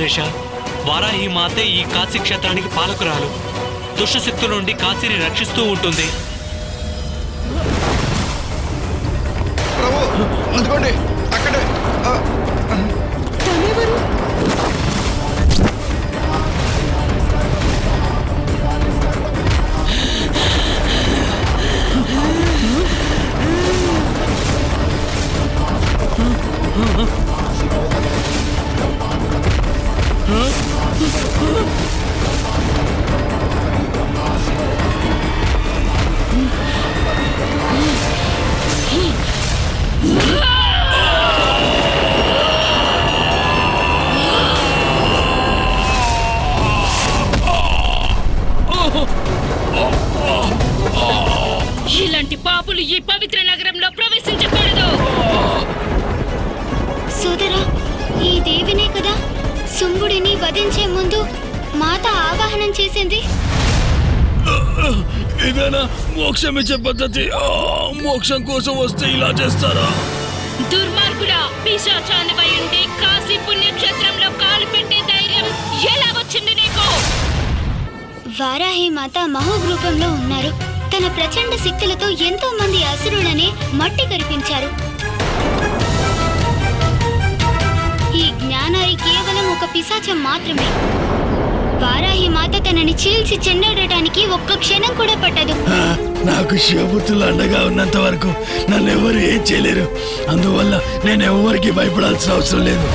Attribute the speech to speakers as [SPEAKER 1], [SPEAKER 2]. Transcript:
[SPEAKER 1] శేష. వారాహి మాతే ఈ కాశీ క్షేత్రానికి పాలకురాలు. దుష్టశక్తుల నుండి కాశీని రక్షిస్తూ ఉంటుంది.
[SPEAKER 2] ప్రభు, అందుకోండి అక్కడే.
[SPEAKER 3] ఇలాంటి పాపులు ఈ పవిత్ర నగరంలో ప్రవేశించకూడదు.
[SPEAKER 4] సోదరా, ఈ దేవినే కదా శుంభుడిని వధించే ముందు మాత ఆవాహనం చేసింది.
[SPEAKER 5] ఇదేనా మోక్షమిచ్చే పద్ధతి? మోక్షం కోసం వస్తే ఇలా చేస్తారా?
[SPEAKER 3] దుర్మార్గుడా, పిశాచానిపై ఉండి కాశీ పుణ్యక్షేత్రంలో కాలు పెట్టే ధైర్యం ఎలా వచ్చింది నీకు?
[SPEAKER 4] వారాహి మాత మహోగ్రూపంలో ఉన్నారు. తన ప్రచండ శక్తులతో ఎంతో మంది అసురులని మట్టి కరిపించారు. ఈ జ్ఞానారి కేవలం ఒక పిశాచం మాత్రమే. వారాహి మాత తనని చీల్చి చెండాడటానికి ఒక్క క్షణం కూడా పట్టదు.
[SPEAKER 5] నాకు శివపుత్రులు అండగా ఉన్నంత వరకు నన్ను ఎవరు ఏం చేయలేరు. అందువల్ల నేను ఎవరికి భయపడాల్సిన అవసరం లేదు.